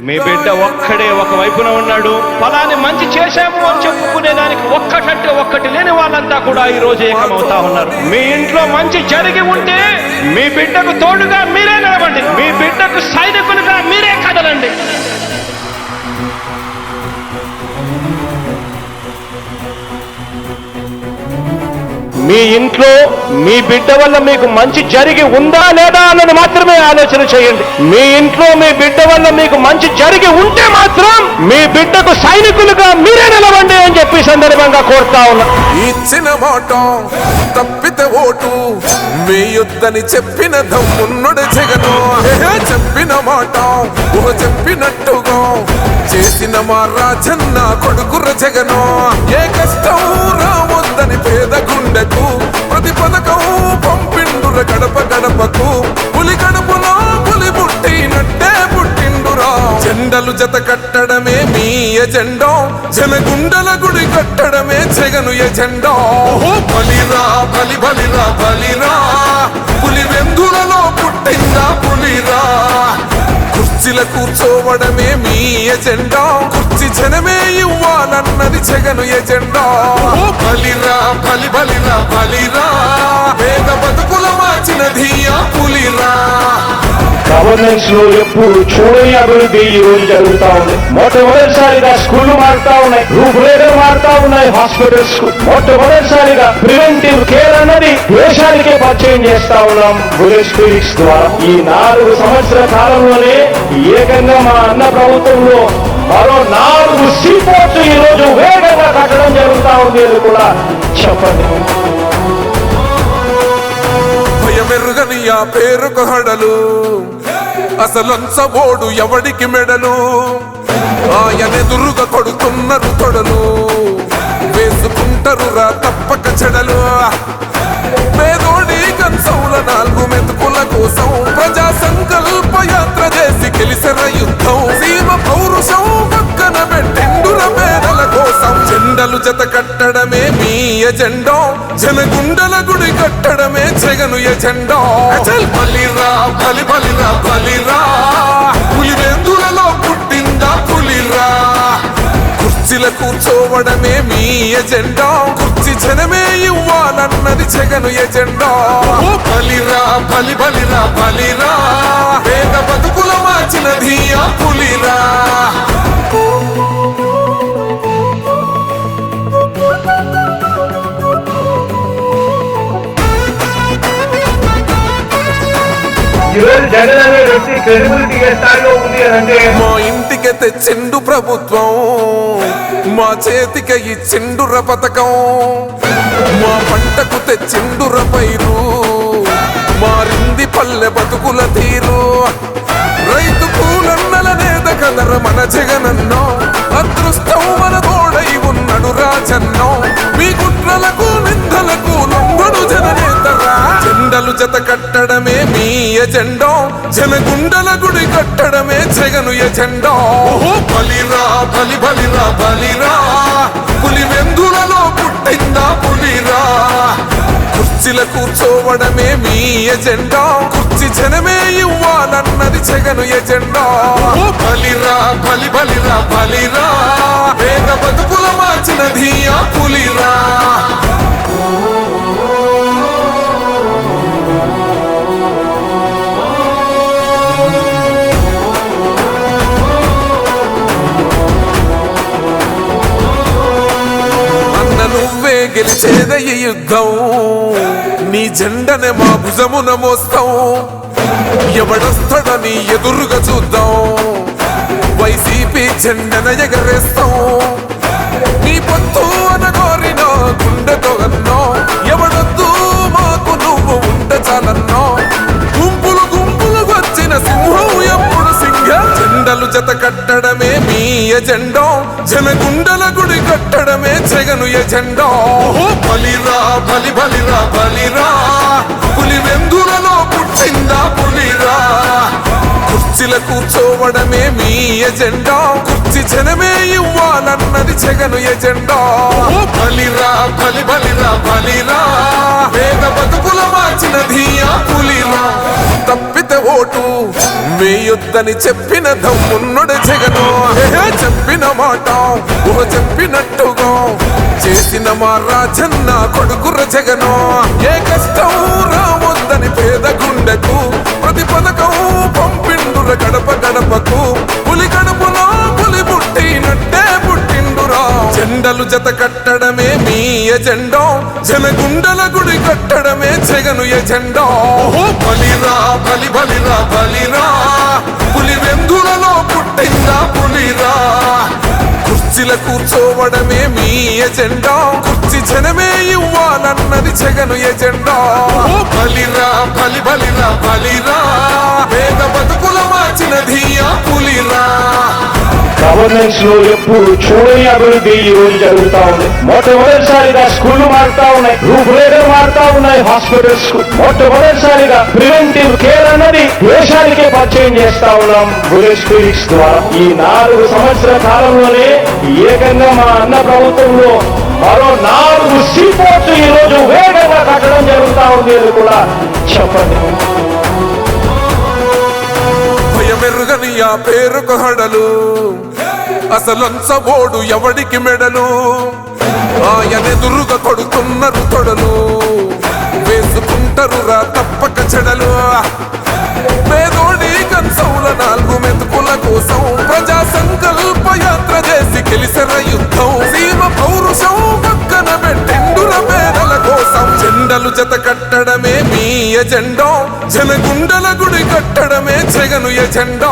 మీ బిడ్డ ఒక్కడే ఒక వైపున ఉన్నాడు. ఫలాన్ని మంచి చేశాము అని చెప్పుకునే దానికి ఒక్కటంటే ఒక్కటి లేని వాళ్ళంతా కూడా ఈ రోజు ఏకమవుతా ఉన్నారు. మీ ఇంట్లో మంచి జరిగి ఉంటే మీ బిడ్డకు తోడుగా మీరే నిలబండి, మీ బిడ్డకు సైనికులుగా మీరే కదలండి. మీ ఇంట్లో మీ బిడ్డ వల్ల మీకు మంచి జరిగి ఉందా లేదా అన్నది మాత్రమే ఆలోచన చేయండి. మీ ఇంట్లో మీ బిడ్డ వల్ల మీకు మంచి జరిగి ఉంటే మాత్రం మీ బిడ్డకు సైనికులుగా మీరే నిలవండి అని చెప్పి సందర్భంగా కోరుతా ఉన్నా. ఇచ్చిన మాట తప్పితే ఓటు వేయొద్దని చెప్పిన దమ్మున్నడు జగను. చెప్పిన మాట చెప్పినట్టుగా చేసిన మా రాజన్న కొడుకుర జగను. ఏ కష్టం రావద్దని పేద గుండెకు ప్రతి పథకం పంపిండుర గడప గడపకు. పులి గడపలో పులి పుట్టినట్టే పుట్టిండురా. జెండలు జత కట్టడమే మీ ఎజెండా, జనగుండల గుడి కట్టడమే జగను ఎజెండా. బలిరా బలి బలిరా బలిరా, పులి వెందులలో పుట్టిందా పులిరా. కుర్చీల కూర్చోవడమే మీ ఎజెండా, కుర్చీ జనమే ఇవ్వాలన్నది జగను ఎజెండా. బలిరా బలి బలిరా బలిరా, పేద బతుకుల మార్చినది ఆ పులిరా. గవర్నెన్స్ లో ఎప్పుడు చూడని అభివృద్ధి ఈ రోజు జరుగుతా ఉంది. మొట్టమొదటిసారిగా స్కూళ్లు మారుతా ఉన్నాయి, రూపురేఖలు మారుతా ఉన్నాయి. హాస్పిటల్స్ మొట్టమొదటిసారిగా ప్రివెంటివ్ కేర్ అన్నది దేశానికే పరిచయం చేస్తా ఉన్నాం బుల్లెట్ క్లినిక్స్ ద్వారా. ఈ 4 సంవత్సరాల కాలంలోనే ఏకంగా మా అన్న ప్రభుత్వంలో మరో 4 సీపోర్ట్స్ ఈ రోజు వేగంగా కట్టడం జరుగుతా ఉంది అని కూడా చెప్పండి. భయమెరుగని ఆ పేరుకు హడలు, అసలంచబోడు ఎవడికి మెడలు. ఆయనెదురుగా కొడుతున్నారు తొడలు, వేసుకుంటారు రా తప్పక చెడలు. పేదోడి కంచంల 4 మెతుకుల కోసం ప్రజా సంకల్ప యాత్ర చేసి గెలిసెర యుద్ధం. సీమ పౌరుషం పక్కన పెట్టిండుర పేదల కోసం. జెండలు జత కట్టడమే మీ ఎజెండా, జనగుండల గుడి కట్టడమే జగను ఎజెండా. బలిరా బలి బలిరా బలిరా, పులి వెందులలో పుట్టిందా పులిరా. కుర్చీల కూర్చోవడమే మీ ఎజెండా, కుర్చీ జనమే ఇవ్వాలన్నది జగను ఎజెండా. బలిరా బలి బలిరా బలిరా, పేద బతుకుల మార్చినది ఆ పులిరా. జగన్ అనే వ్యక్తి క్రెడిబిలిటీ ఏ స్థాయిలో ఉంది అంటే మా ఇంటికి తెచ్చిండు ప్రభుత్వం, మా చేతికి ఇచ్చిండుర పథకం. మా పంటకు తెచ్చిండుర పైరు, మారింది పల్లె బతుకుల తీరు. రైతు కూలన్నల నేత కదర మన జగనన్నో, అదృష్టం మన తోడై ఉన్నడు రాజన్నో. మీ కుట్రలకు నిందలకు లొంగడు జననేతరా. జెండలు జత కట్టడమే మీ ఎజెండా, జనగుండల గుడి కట్టడమే జగను ఎజెండా. బలిరా బలి బలిరా బలిరా, పులి వెందులలో పుట్టిందా పులిరా. కుర్చీల కూర్చోవడమే మీ ఎజెండా, కుర్చీ జనమే ఇవ్వాలన్నది జగను ఎజెండా. బలిరా బలి బలిరా బలిరా, పేద బతుకుల మార్చినది ఆ పులిరా. నువ్వే గెలిచేద ఈ యుద్ధం, నీ జెండనే మా భుజమున మోస్తాం. ఎవడొస్తాడని ఎదురుగా చూద్దాం, వైసీపీ జెండన ఎగరేస్తాం. నీ పొత్తు అనగోరినో గుండెతో అన్నో, ఎవడొద్దు మాకు నువ్వు ఉంటే చాలన్నో. గుంపులు గుంపులు వచ్చిన సింహం ఎప్పుడు సింహం. జెండలు జత కట్టడమే మీ ఎజెండా, జనగుండల గుడి కట్టడమే జగను ఎజెండా. బలిరా బలి బలిరా బలిరా, పులి వెందులలో పుట్టిందా పులిరా. కుర్చీల కూర్చోవడమే మీ ఎజెండా, కుర్చీ జనమే ఇవ్వాలన్నది జగను ఎజెండా బలిరా బలి బలిరా బలిరా పేద బతుకుల మార్చినది ఆ పులిరా తప్పితే ఓటు వేయొద్దని చెప్పిన దమ్మున్నడు జగను చెప్పిన మాట చెప్పినట్టుగా చేసిన మా రాజన్న కొడుకుర జగను ఏ కష్టం రావద్దని పేద గుండెకు ప్రతి పథకం పంపిండుర గడప గడపకు పులి గడపలో పులి పుట్టినట్టే పుట్టిండురా జెండలు జత కట్టడమే మీ ఎజెండా జనగుండల గుడి కట్టడమే జగను ఎజెండా బలిరా బలి బలిరా బలిరా పులి వెందులలో పుట్టిందా పులిరా కుర్చీల కూర్చోవడమే మీ ఎజెండా కుర్చీ జనమే ఇవ్వాలన్నది జగను ఎజెండా బలిరా బలి బలిరా బలిరా పేద బతుకుల మార్చినది ఆ పులిరా గవర్నెన్స్ లో ఎప్పుడు చూడని అభివృద్ధి ఈ రోజు జరుగుతా ఉంది. మొట్టమొదటిసారిగా స్కూళ్లు మారుతా ఉన్నాయి, రూపురేఖలు మారుతా ఉన్నాయి, హాస్పిటల్స్ మొట్టమొదటిసారిగా ప్రివెంటివ్ కేర్ అన్నది దేశానికే పరిచయం చేస్తా ఉన్నాం బుల్లెట్ క్లినిక్స్ ద్వారా. ఈ 4 సంవత్సరాల కాలంలోనే ఏకంగా మా అన్న ప్రభుత్వంలో మరో 4 సీపోర్ట్స్ ఈ రోజు వేగంగా కట్టడం జరుగుతా ఉంది అని కూడా చెప్పండి. మెరుగని ఆ పేరుకు హడలు అసలంచబోడు ఎవడికి మెడలు ఆయనెదురుగా కొడుతున్నారు తొడలు వేసుకుంటారు రా తప్పక చెడలు పేదోడి కంచౌల 4 మెతుకుల కోసం ప్రజా సంకల్ప యాత్ర చేసి గెలిసిన యుద్ధం సీమ పౌరుషం పక్కన పెట్టిండుల పేదల కోసం జెండలు జత కట్టడమే మీ ఎజెండా జనగుండల గుడి కట్టడమే జగను ఎజెండా.